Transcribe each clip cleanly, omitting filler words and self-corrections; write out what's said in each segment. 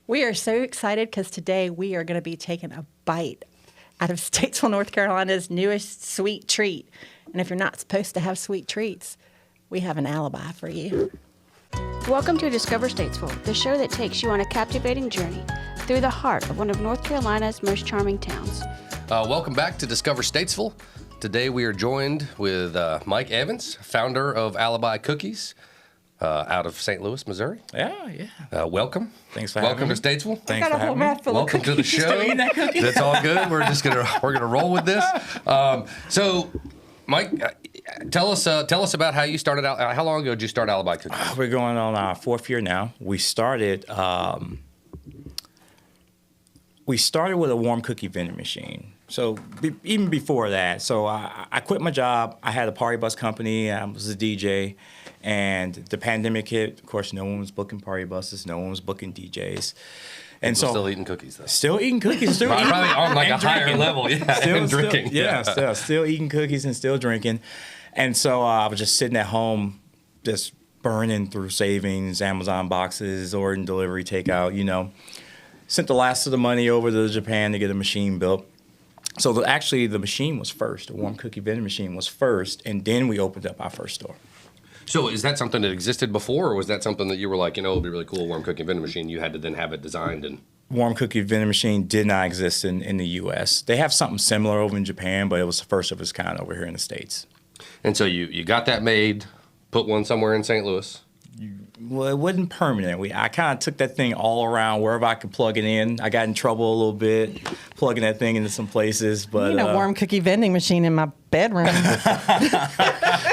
We are so excited because today we are going to be taking a bite out of Statesville, North Carolina's newest sweet treat. And if you're not supposed to have sweet treats, we have an alibi for you. Welcome to Discover Statesville, the show that takes you on a captivating journey through the heart of one of North Carolina's most charming towns. Welcome back to Discover Statesville. Today we are joined with Mike Evans, founder of Alibi Cookies, out of St. Louis, Missouri. Yeah. Welcome. Thanks for having me. Welcome to Statesville. Thanks for having me. Welcome to the show. Still eating that cookie? That's all good. We're gonna roll with this. So, Mike, tell us about how you started out. How long ago did you start Alibi Cookies? We're going on our fourth year now. We started with a warm cookie vending machine. So even before that, I quit my job. I had a party bus company. I was a DJ. And the pandemic hit. Of course, no one was booking party buses. No one was booking DJs. And so still eating cookies, though. Still eating cookies. Still eating, probably on like a higher drinking. level, yeah, and drinking. Still eating cookies and still drinking. And so I was just sitting at home, just burning through savings, Amazon boxes, ordering delivery, takeout, Sent the last of the money over to Japan to get a machine built. So actually, the machine was first. The warm cookie vending machine was first, and then we opened up our first store. So is that something that existed before, or was that something that you were like, it'd be really cool, warm cookie vending machine, you had to then have it designed? And warm cookie vending machine did not exist in the U.S. They have something similar over in Japan, but it was the first of its kind over here in the States. And so you got that made, put one somewhere in St. Louis? Well, it wasn't permanent. I kind of took that thing all around wherever I could plug it in. I got in trouble a little bit plugging that thing into some places. But a warm cookie vending machine in my bedroom.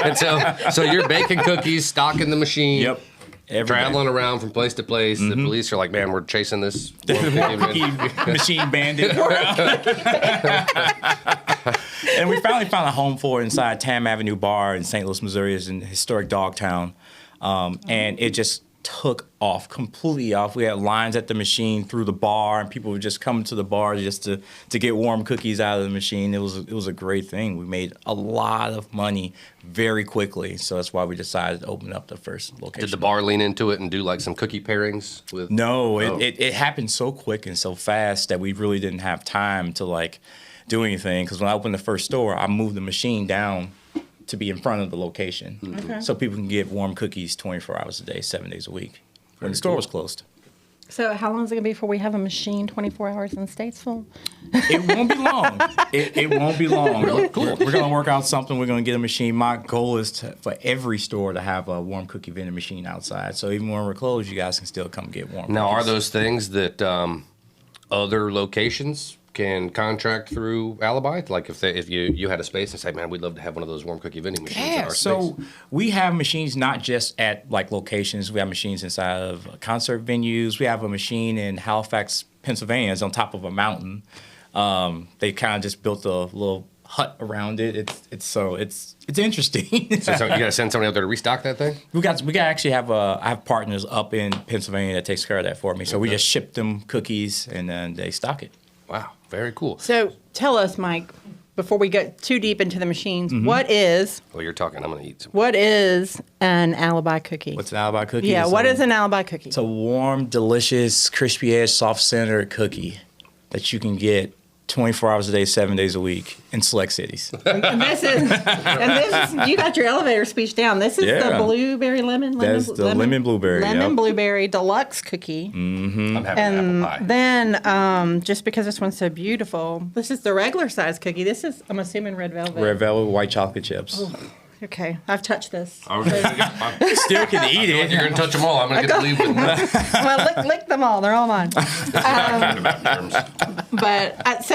And so you're baking cookies, stocking the machine. Yep. Traveling around from place to place. Mm-hmm. The police are like, man, we're chasing this warm cookie machine bandit. And we finally found a home for it inside Tam Avenue Bar in St. Louis, Missouri. It's in historic Dogtown. And it just took off, completely off. We had lines at the machine through the bar, and people would just come to the bar just to get warm cookies out of the machine. It was a great thing. We made a lot of money very quickly, so that's why we decided to open up the first location. Did the bar lean into it and do like some cookie pairings with? No, it happened so quick and so fast that we really didn't have time to do anything. Because when I opened the first store, I moved the machine down to be in front of the location. Okay. So people can get warm cookies 24 hours a day, 7 days a week when the store was closed. So how long is it going to be before we have a machine 24 hours in Statesville? It won't be long. It won't be long. Really? Cool. We're going to work out something. We're going to get a machine. My goal is for every store to have a warm cookie vending machine outside. So even when we're closed, you guys can still come get warm Now, cookies. are those things that other locations can contract through Alibi? Like if you had a space and say, man, we'd love to have one of those warm cookie vending machines in our space. So we have machines not just at locations. We have machines inside of concert venues. We have a machine in Halifax, Pennsylvania. It's on top of a mountain. They kind of just built a little hut around it. It's interesting. So you got to send somebody out there to restock that thing? We actually have I have partners up in Pennsylvania that takes care of that for me. So we just ship them cookies and then they stock it. Wow, very cool. So tell us, Mike, before we get too deep into the machines, what is Well, you're talking. I'm going to eat some. what is an alibi cookie? What's an alibi cookie? Yeah, what is an alibi cookie? It's a warm, delicious, crispy edge, soft center cookie that you can get 24 hours a day, 7 days a week in select cities. And this is you got your elevator speech down. This is the blueberry lemon. That's the lemon blueberry. Lemon blueberry deluxe cookie. Mm-hmm. I'm having apple pie. Then, just because this one's so beautiful, this is the regular size cookie. This is, I'm assuming, red velvet. Red velvet with white chocolate chips. Oh, okay, I've touched this. Still can eat it. You're going to touch them all. I'm going to get to leave with them. Well, lick them all. They're all mine. But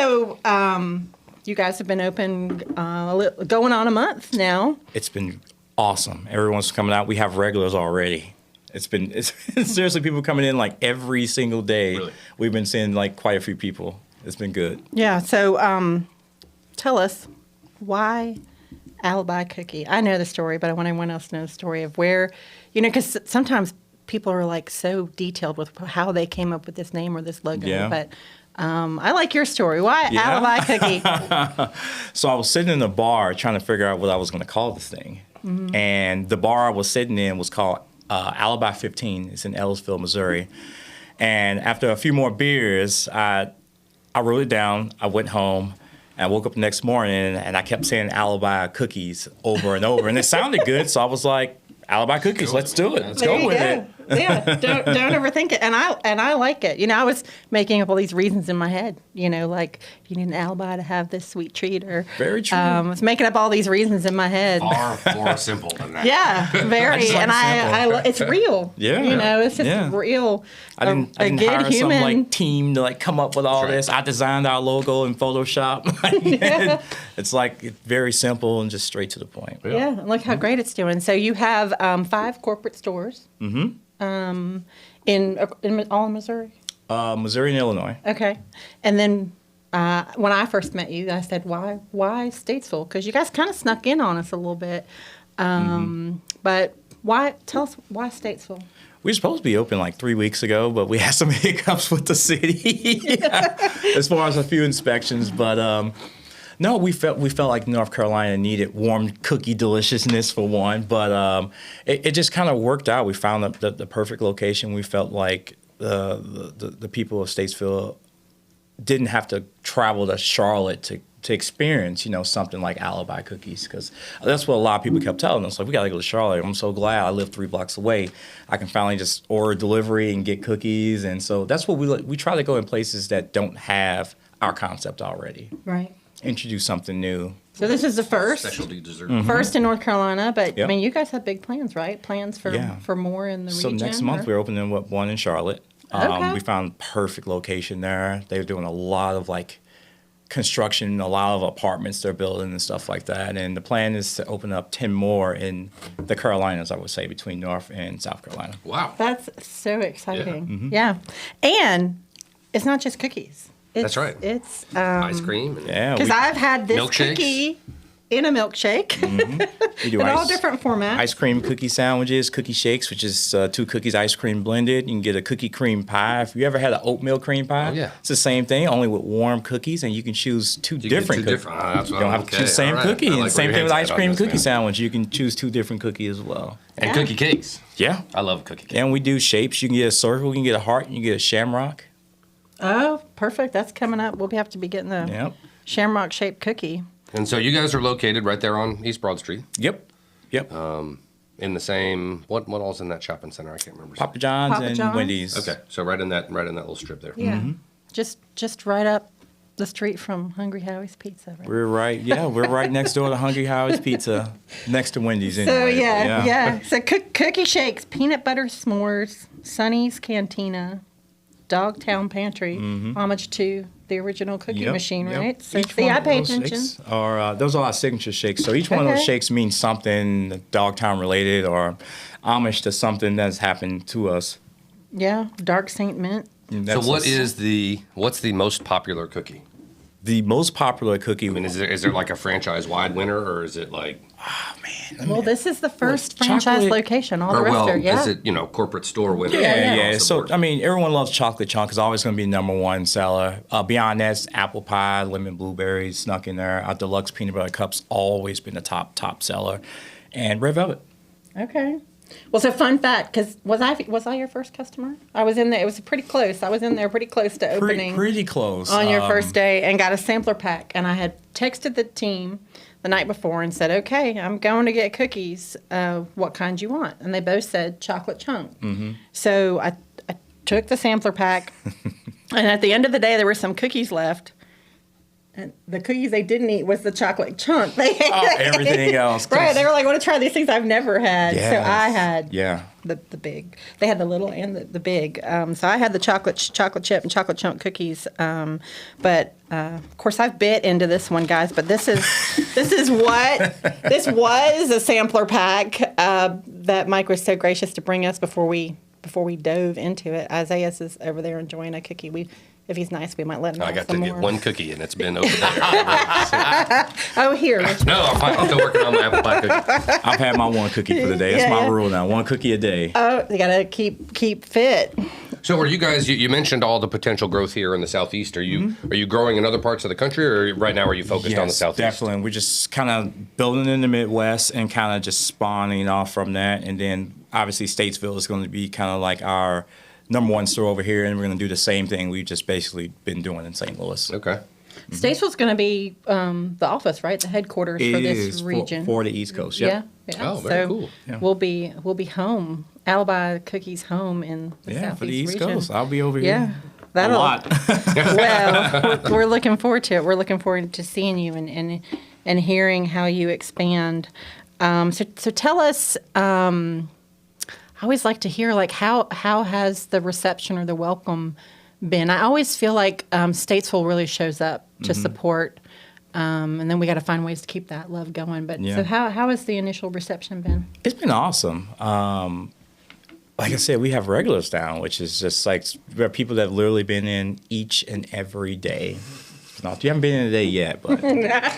you guys have been open going on a month now. It's been awesome. Everyone's coming out. We have regulars already. It's seriously people coming in every single day. Really? We've been seeing quite a few people. It's been good. Yeah. So tell us why Alibi Cookie. I know the story, but I want everyone else to know the story of where, because sometimes people are so detailed with how they came up with this name or this logo. Yeah. But I like your story. Why Alibi Cookie? So I was sitting in a bar trying to figure out what I was going to call this thing. Mm-hmm. And the bar I was sitting in was called Alibi 15. It's in Ellisville, Missouri. And after a few more beers, I wrote it down. I went home. And I woke up the next morning and I kept saying Alibi Cookies over and over. And it sounded good. So I was like, Alibi Cookies, let's do it. Let's There go you with go. it. Yeah, don't overthink it. And I like it. You know, I was making up all these reasons in my head. You know, like you need an alibi to have this sweet treat, or Very true. I was making up all these reasons in my head. Far more simple than that. Yeah, very. just like And simple. it's real. Yeah. you know, it's just Yeah. real. I didn't a good hire human. some like team to like come up with all That's right. this. I designed our logo in Photoshop. It's like very simple and just straight to the point. Yeah, and look how great it's doing. So you have 5 corporate stores. In all in Missouri. Missouri and Illinois. Okay, and then when I first met you, I said, "Why Statesville?" Because you guys kind of snuck in on us a little bit. But why? Tell us why Statesville. We were supposed to be open like 3 weeks ago, but we had some hiccups with the city as far as a few inspections. But no, we felt like North Carolina needed warm cookie deliciousness for one. But it just kind of worked out. We found the perfect location. We felt like the people of Statesville didn't have to travel to Charlotte to experience, something like Alibi Cookies, because that's what a lot of people kept telling us. Like, we got to go to Charlotte. I'm so glad I live 3 blocks away. I can finally just order delivery and get cookies. And so that's what we try to go in places that don't have our concept already. Right. Introduce something new. So this is the first Specialty dessert. first in North Carolina, but I Mm-hmm. Yep. mean, you guys have big plans, right? Plans for Yeah. for more in the So region. next month we're opening one in Charlotte. Okay. We found perfect location there. They're doing a lot of like construction, a lot of apartments they're building and stuff like that. And the plan is to open up 10 more in the Carolinas, I would say, between North and South Carolina. Wow. That's so exciting. Mm-hmm. Yeah, and it's not just cookies. That's right. It's Ice cream. And Yeah, because I've had this Milkshakes? cookie in a milkshake we do in all different formats. ice cream cookie sandwiches, cookie shakes, which is 2 cookies ice cream blended. You can get a cookie cream pie. If you ever had an oatmeal cream pie, Oh, yeah. it's the same thing, only with warm cookies, and you can choose 2 You get different 2 cookies. different. That's You don't have to okay, choose the same all right. cookie. I And like same where thing your with head's ice at on cream this, cookie man. sandwich. You can choose 2 different cookies as well. And Yeah. cookie cakes. Yeah. I love cookie cakes. And we do shapes. You can get a circle, you can get a heart, you can get a shamrock. Oh, perfect. That's coming up. We'll have to be getting the Yep. shamrock shaped cookie. And so you guys are located right there on East Broad Street Yep. in the same, what all's in that shopping center? I can't remember. Papa John's Papa and John's? Wendy's. Okay, so right in that little strip there. Yeah, Mm-hmm. just right up the street from Hungry Howie's Pizza. Right? We're right next door to Hungry Howie's Pizza, next to Wendy's. So Anyway. yeah. So cookie shakes, peanut butter s'mores, Sonny's Cantina, Dogtown Pantry. Homage to the original cookie Yep, machine, yep. right? So Each see, one I of pay those attention. shakes those are our signature shakes. So each one of those Okay. shakes means something Dogtown related or homage to something that's happened to us. Yeah, dark Saint Mint. And So that's what's the most popular cookie? the most popular cookie? I mean, is there like a franchise wide winner, or is it like, Well, this is the first chocolate- franchise location. All the or rest well, are, yeah. is it corporate store winner? Yeah. across the So, board? I mean, everyone loves chocolate chunk. It's always going to be #1 seller. Beyond that, it's apple pie, lemon blueberries snuck in there. Our deluxe peanut butter cups always been the top seller, and red velvet. Okay. Well, so fun fact, because was I your first customer? I was in there. It was pretty close. I was in there pretty close to opening Pretty close on your first day, and got a sampler pack. And I had texted the team the night before and said, "Okay, I'm going to get cookies. What kind you want?" And they both said chocolate chunk. So I took the sampler pack, and at the end of the day, there were some cookies left. And the cookies they didn't eat was the chocolate chunk. They everything else. 'cause- Right, they were like, "I want to try these things I've never had." So Yes. I had Yeah. the big. They had the little and the big. So I had the chocolate chip and chocolate chunk cookies. But of course, I've bit into this one, guys. But this is what this was a sampler pack that Mike was so gracious to bring us before we dove into it. Isaiah is over there enjoying a cookie. If he's nice, we might let him I have got to some get more. one cookie, and it's been over there. Oh, here. No, I'm still working on my apple pie cookie. I've had my one cookie for the day. That's Yeah, my yeah. rule now. One cookie a day. Oh, you gotta keep fit. So, are you guys? You mentioned all the potential growth here in the southeast. Are you growing in other parts of the country, or right now are you focused on the southeast? Definitely. We're just kind of building in the Midwest and kind of just spawning off from that. And then obviously Statesville is going to be kind of like our #1 store over here, and we're going to do the same thing we've just basically been doing in St. Louis. Okay. Statesville's going to be the office, right? The headquarters for this region. For the East Coast, yep. Yeah. Oh, very cool. Yeah. We'll be home. Alibi Cookies home in the Southeast for the East region. Coast. I'll be over Yeah. here. That'll, A lot. Well, we're looking forward to it. We're looking forward to seeing you and hearing how you expand. So tell us. I always like to hear like how has the reception or the welcome been? I always feel like Statesville really shows up to support, and then we got to find ways to keep that love going. But so how has the initial reception been? It's been awesome. Like I said, we have regulars down, which is just like there are people that have literally been in each and every day. Not, you haven't been in a day yet, but yeah.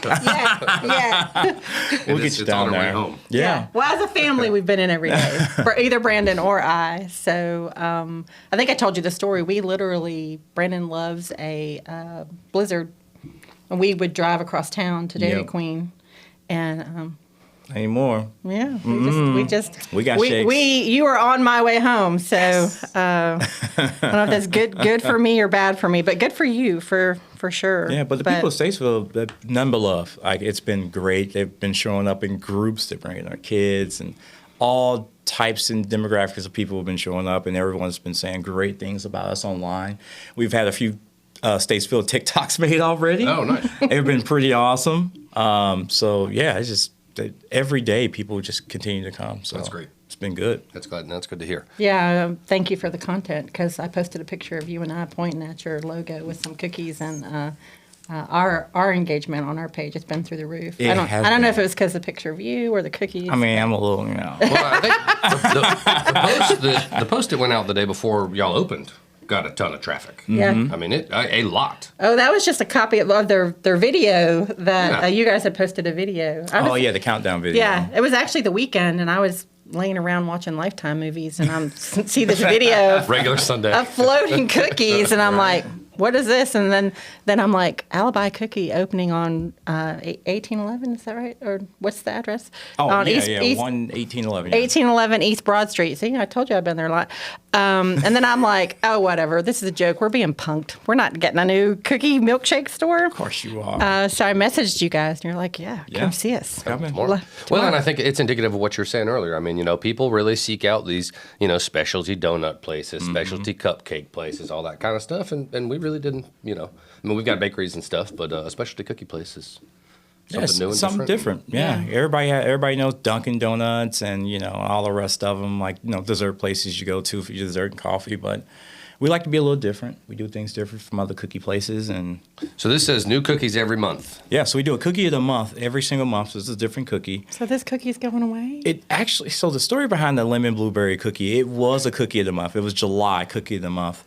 we'll get you down on our way there. home. Yeah. Well, as a family, we've been in every day for either Brandon or I. So I think I told you the story. We literally, Brandon loves a Blizzard, and we would drive across town to Dairy Yep. Queen, and Anymore. yeah, We got shakes. You were on my way home, so I don't know if that's good for me or bad for me, but good for you for sure. Yeah, but the people of Statesville, they're none but love. Like, it's been great. They've been showing up in groups. They're bringing their kids, and all types and demographics of people have been showing up, and everyone's been saying great things about us online. We've had a few Statesville TikToks made already. Oh, nice. They've been pretty awesome. So yeah, it's just that every day people just continue to come. So That's great. It's been good. That's good to hear. Yeah, thank you for the content, because I posted a picture of you and I pointing at your logo with some cookies, and our engagement on our page has been through the roof. It I don't has know been. if it was because of the picture of you or the cookies. I mean, I'm a little, you know. Well, I think the post that went out the day before y'all opened got a ton of traffic. Yeah. I mean, a lot. Oh, that was just a copy of their video that Yeah. You guys had posted a video. Oh, yeah, the countdown video. Yeah, it was actually the weekend, and I was laying around watching Lifetime movies, and I'm see this video of Regular Sunday. floating cookies, and I'm like, what is this? And then I'm like, Alibi Cookie opening on 1811, is that right? Or what's the address? Oh, on yeah, East, 1811. Yeah. 1811 East Broad Street. See, I told you I've been there a lot. And then I'm like, oh, whatever. This is a joke. We're being punked. We're not getting a new cookie milkshake store. Of course you are. So I messaged you guys, and you're like, yeah, come see us. Coming. Well, and I think it's indicative of what you're saying earlier. I mean, people really seek out these, specialty donut places, specialty cupcake places, all that kind of stuff. And we really didn't, I mean, we've got bakeries and stuff, but a specialty cookie place is something new and something different. Yeah. Everybody knows Dunkin' Donuts and, all the rest of them, like, dessert places you go to for your dessert and coffee. But we like to be a little different. We do things different from other cookie places. And So this says new cookies every month. yeah, so we do a cookie of the month every single month. So it's a different cookie. So this cookie's going away? It actually, so the story behind the lemon blueberry cookie, it was a cookie of the month. It was July cookie of the month,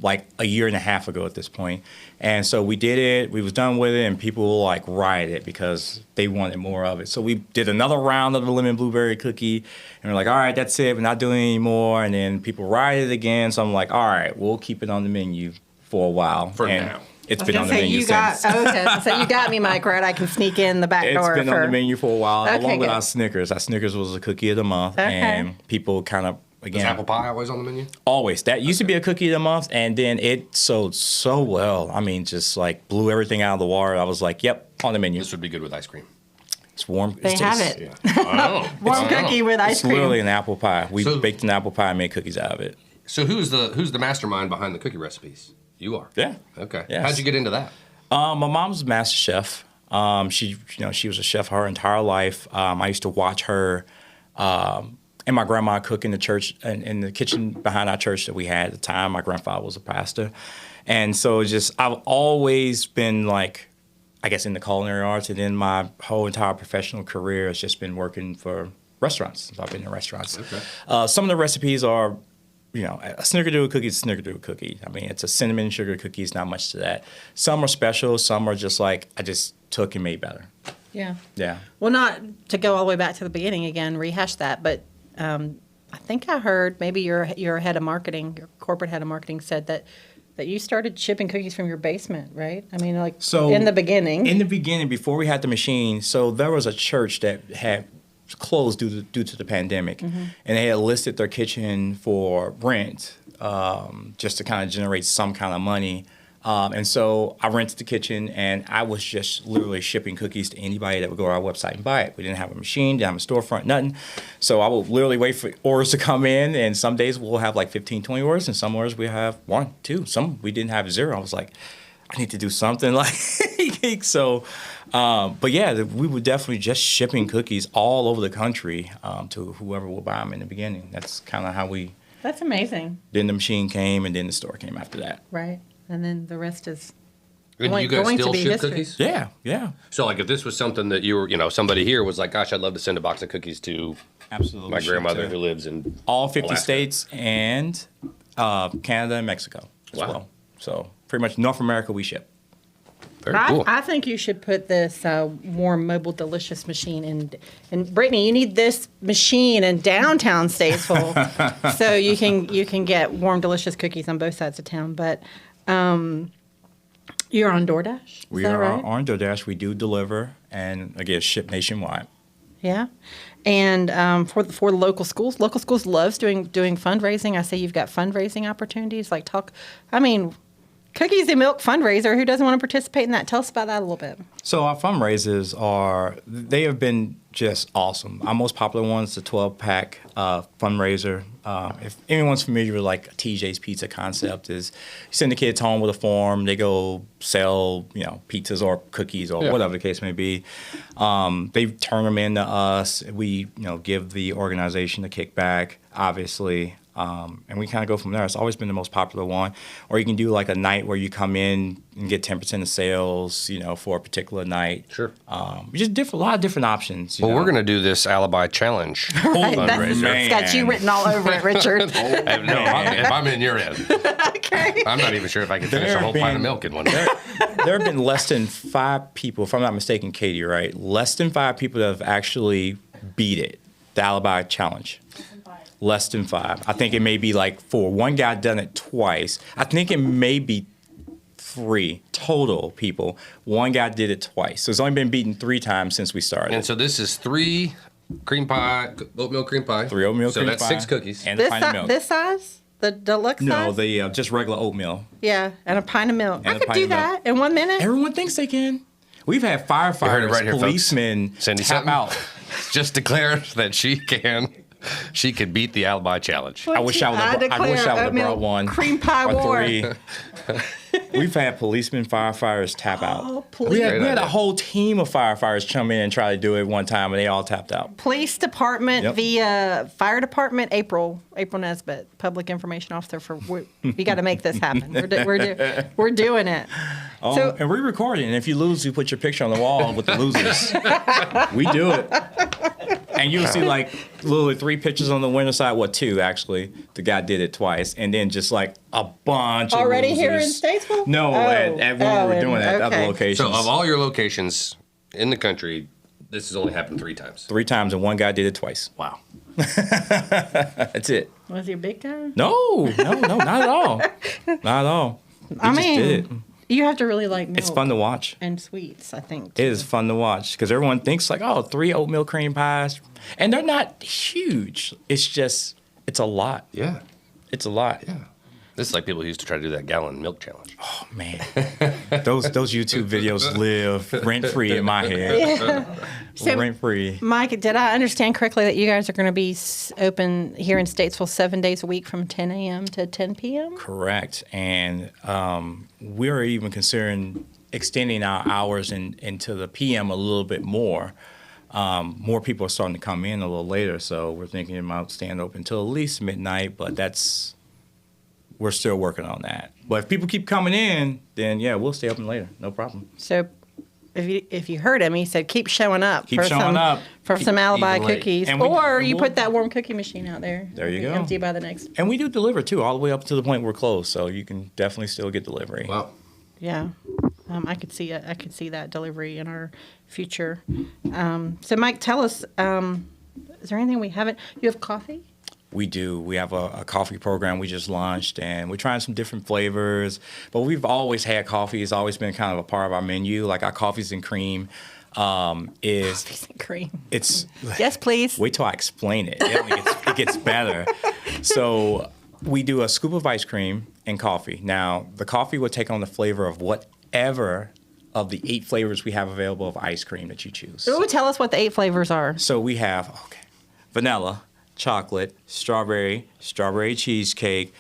like a year and a half ago at this point. And so we did it, we was done with it, and people like rioted it because they wanted more of it. So we did another round of the lemon blueberry cookie, and we're like, all right, that's it, we're not doing it anymore. And then people rioted again, so I'm like, all right, we'll keep it on the menu for a while. For and now. It's been on the menu you got, since. okay, so you got me, Mike, right? I can sneak in the back It's door. been on the menu for a while, Okay, along with good. our Snickers. Our Snickers was a cookie of the month, Okay. and people kind of, Is again, apple pie always on the menu? always. That used to be a cookie of the month, and then it sold so well. I mean, just like blew everything out of the water. I was like, yep, on the menu. This would be good with ice cream. It's warm. They it's have just- it. Oh. Warm cookie with ice It's cream. literally an apple pie. We So- baked an apple pie and made cookies out of it. So who's the mastermind behind the cookie recipes? You are. Yeah. Okay. Yes. How'd you get into that? My mom's a master chef. She was a chef her entire life. I used to watch her and my grandma cook in the church, in the kitchen behind our church that we had at the time. My grandfather was a pastor. And so I've always been like, I guess, in the culinary arts, and then my whole entire professional career has just been working for restaurants. I've been in restaurants. Okay. Some of the recipes are, a snickerdoodle cookie is a snickerdoodle cookie. I mean, it's a cinnamon sugar cookie. It's not much to that. Some are special. Some are just like, I just took and made better. Yeah. Yeah. Well, not to go all the way back to the beginning again, rehash that, but I think I heard maybe your head of marketing, your corporate head of marketing said that you started shipping cookies from your basement, right? I mean, So in the beginning. In the beginning, before we had the machine, so there was a church that had closed due to the pandemic, and they had listed their kitchen for rent just to kind of generate some kind of money. And so I rented the kitchen, and I was just literally shipping cookies to anybody that would go to our website and buy it. We didn't have a machine, didn't have a storefront, nothing. So I would literally wait for orders to come in, and some days we'll have like 15, 20 orders, and some orders we have 1, 2. Some we didn't have 0. I was like, I need to do something like so. But yeah, we were definitely just shipping cookies all over the country to whoever will buy them in the beginning. That's kind of how we. That's amazing. Then the machine came, and then the store came after that. Right. And then the rest is And going, you guys going to still be ship history. cookies? Yeah, yeah, So, like, if this was something that you were, somebody here was like, gosh, I'd love to send a box of cookies to absolutely. my Ship grandmother to who lives in all 50 Alaska. states and Canada and Mexico as Wow. well. So pretty much North America we ship. Very cool. I think you should put this warm mobile delicious machine in. And Brittany, you need this machine in downtown Statesville, so you can get warm delicious cookies on both sides of town. But you're on DoorDash. Is We that are right? on DoorDash. We do deliver and again ship nationwide. Yeah, and for local schools loves doing fundraising. I say you've got fundraising opportunities. Like cookies and milk fundraiser. Who doesn't want to participate in that? Tell us about that a little bit. So our fundraisers they have been just awesome. Our most popular one is the 12-pack fundraiser. If anyone's familiar with like TJ's Pizza concept, is you send the kids home with a form, they go sell pizzas or cookies or whatever the case may be. They turn them into us. We give the organization a kickback, obviously. And we kind of go from there. It's always been the most popular one. Or you can do like a night where you come in and get 10% of sales, for a particular night. Sure. Just a lot of different options. Well, we're going to do this Alibi Challenge Right, fundraiser. man. It's got you written all over it, Richard. If I'm in your end, Okay. I'm not even sure if I can finish There a whole have pint of been- milk in one day. There have been less than 5 people, if I'm not mistaken, Katie, right? Less than 5 people that have actually beat it, the Alibi Challenge. Less than 5. I think it may be like 4. One guy done it twice. I think it may be 3 total people. One guy did it twice. So it's only been beaten 3 times since we started. And so this is 3 cream pie, oatmeal cream pie. 3 oatmeal so cream that's pie 6 cookies. and a pint of milk. This size, the deluxe No, size. the just regular oatmeal. Yeah, and a pint of milk. And I a could pint do of milk. that in 1 minute. Everyone thinks they can. We've had You heard it firefighters, right here, folks. policemen Cindy tap something out. just declared that she could beat the Alibi Challenge. I wish I would have declare oatmeal brought one. cream pie or war. 3. We've had policemen, firefighters tap out. Oh, police. We had Great a idea. whole team of firefighters come in and try to do it one time, and they all tapped out. Police department Yep. via fire department. April Nesbitt, public information officer for. We got to make this happen. We're doing it. Oh, So- and we record it. And if you lose, you put your picture on the wall with the losers. We do it. And you'll see like literally 3 pictures on the winner side. Well, 2 actually. The guy did it twice, and then just like a bunch. Already of here in losers. Statesville? No, at when we were doing it at other okay. locations. So of all your locations in the country, this has only happened 3 times. 3 times, and one guy did it twice. Wow. That's it. Was he a big time? No, not at all. Not at all. We I just mean, did it. you have to really like milk It's fun to watch. and sweets. I think. It is fun to watch because everyone thinks like, oh, 3 oatmeal cream pies, and they're not huge. It's a lot. Yeah. It's a lot. Yeah. This is like people who used to try to do that gallon milk challenge. Oh man, those YouTube videos live rent free in my head. So- Rent free. Mike, did I understand correctly that you guys are going to be open here in Statesville 7 days a week from 10 a.m. to 10 p.m.? Correct, and we're even considering extending our hours into the PM a little bit more. More people are starting to come in a little later, so we're thinking about staying open until at least midnight. But we're still working on that. But if people keep coming in, then yeah, we'll stay open later. No problem. So if you heard him, he said keep showing up. Keep showing up. For some Alibi even late. cookies. And Or you we'll- put that warm cookie machine out there. There you It'll be go. Empty by the next. And we do deliver too, all the way up to the point we're closed, so you can definitely still get delivery. Wow. Yeah. I could see it. I could see that delivery in our future. So Mike, tell us, is there anything we haven't? You have coffee? We do. We have a coffee program we just launched, and we're trying some different flavors. But we've always had coffee. It's always been kind of a part of our menu, like our coffees and cream. is Coffees and cream. it's Yes, please. wait till I explain it. It gets better. So we do a scoop of ice cream and coffee. Now the coffee will take on the flavor of whatever of the 8 flavors we have available of ice cream that you choose. Ooh, tell us what the 8 flavors are. So we have vanilla, chocolate, strawberry cheesecake,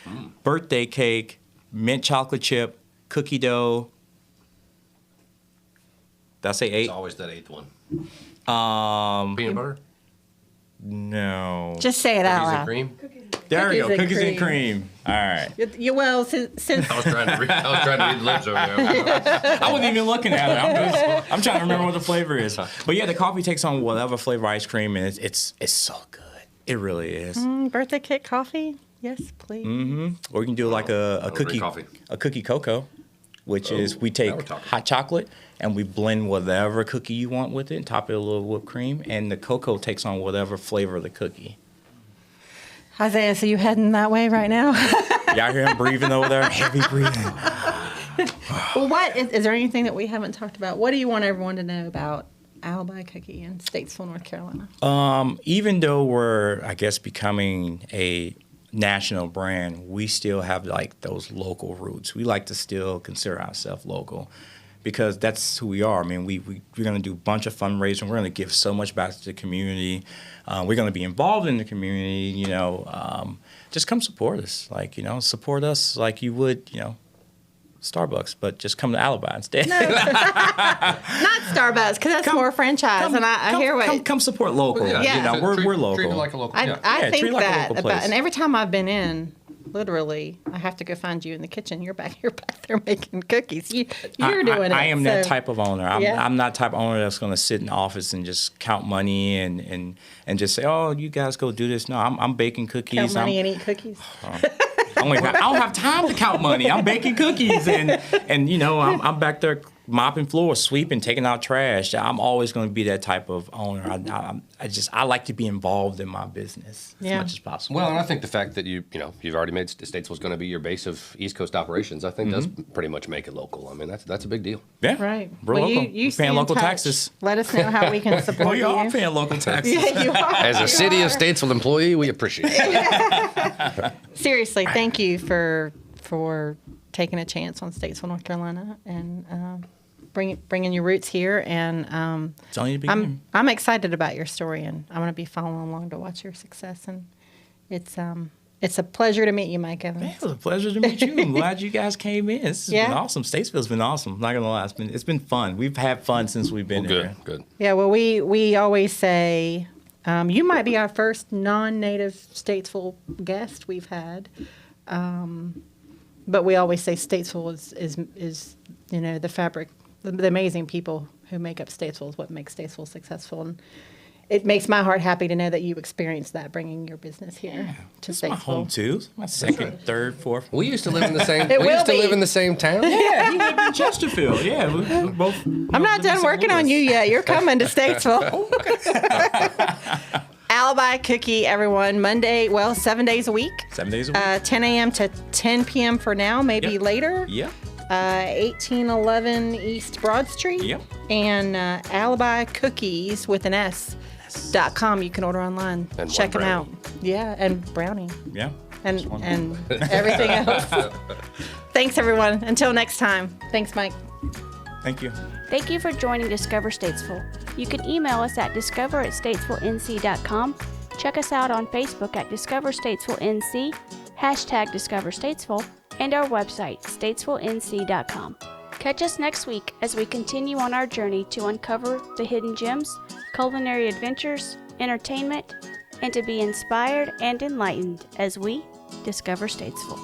birthday cake, mint chocolate chip, cookie dough. Did I say 8? It's always that 8th one. Peanut butter? No. Just say it out Cookies and loud. cream? There we go. cookies and Cookies and cream. cream. All right. Well, since I was trying to read the lips over there. I wasn't even looking at it. I'm trying to remember what the flavor is. But yeah, the coffee takes on whatever flavor ice cream, and it's so good. It really is. birthday cake coffee, yes, please. Or you can do like a drink coffee. cookie cocoa, which is we take now we're talking. hot chocolate and we blend whatever cookie you want with it and top it with a little whipped cream, and the cocoa takes on whatever flavor of the cookie. Isaiah, so you heading that way right now? Y'all hear him breathing over there? Heavy breathing. Well, what is there anything that we haven't talked about? What do you want everyone to know about Alibi Cookie in Statesville, North Carolina? Even though we're, I guess, becoming a national brand, we still have like those local roots. We like to still consider ourselves local because that's who we are. I mean, we're going to do a bunch of fundraising. We're going to give so much back to the community. We're going to be involved in the community, just come support us. Like, support us like you would, Starbucks, but just come to Alibi instead. Not Starbucks, because that's more franchise, and I hear what... Come support local. Yeah. we're local. Treat it like a local. I Yeah, think treat it like a that, local place. and every time I've been in, literally, I have to go find you in the kitchen. You're back there making cookies. You're doing it. I am that so- type of owner. I'm not the type of owner that's going to sit in the office and just count money and just say, oh, you guys go do this. No, I'm baking cookies. Count money and eat cookies. I don't have time to count money. I'm baking cookies and I'm back there mopping floors, sweeping, taking out trash. I'm always going to be that type of owner. I like to be involved in my business as much as possible. Well, and I think the fact that you've already made Statesville's going to be your base of East Coast operations, I think does pretty much make it local. I mean, that's a big deal. Yeah, Right. We're Well, local. you We're stay paying in local touch. taxes. Let us know how we can support Oh, you are you. paying local taxes. Yeah, you are. As a city of Statesville employee, we appreciate it. Seriously, thank you for taking a chance on Statesville, North Carolina, and bringing your roots here. And It's only the beginning. I'm excited about your story, and I'm going to be following along to watch your success. And it's a pleasure to meet you, Mike Evans. It was a pleasure to meet you. I'm glad you guys came in. This has Yeah. been awesome. Statesville's been awesome. I'm not gonna lie, it's been fun. We've had fun since we've been here. Good. Yeah, well, we always say you might be our first non-native Statesville guest we've had, but we always say Statesville is the fabric, the amazing people who make up Statesville is what makes Statesville successful, and it makes my heart happy to know that you experienced that bringing your business here to It's my home Statesville. too. It's my second, third, fourth. We used to live in the same. It we will used to be. live in the same town. Yeah, he lived in Chesterfield. Yeah, we both. I'm not done working on you yet. You're coming to Statesville. Alibi Cookie, everyone. 7 days a week. 7 days a week. 10 a.m. to 10 p.m. for now, maybe Yep. later. Yeah. 1811 East Broad Street. Yep. And Alibi Cookies with an S.com. You can order online. And Check one them out. brownie. Yeah, and brownie. Yeah. And Just one. and everything else. Thanks, everyone. Until next time. Thanks, Mike. Thank you. Thank you for joining Discover Statesville. You can email us at discover@statesvillenc.com. Check us out on Facebook at Discover Statesville NC, #Discover Statesville, and our website, statesvillenc.com. Catch us next week as we continue on our journey to uncover the hidden gems, culinary adventures, entertainment, and to be inspired and enlightened as we discover Statesville.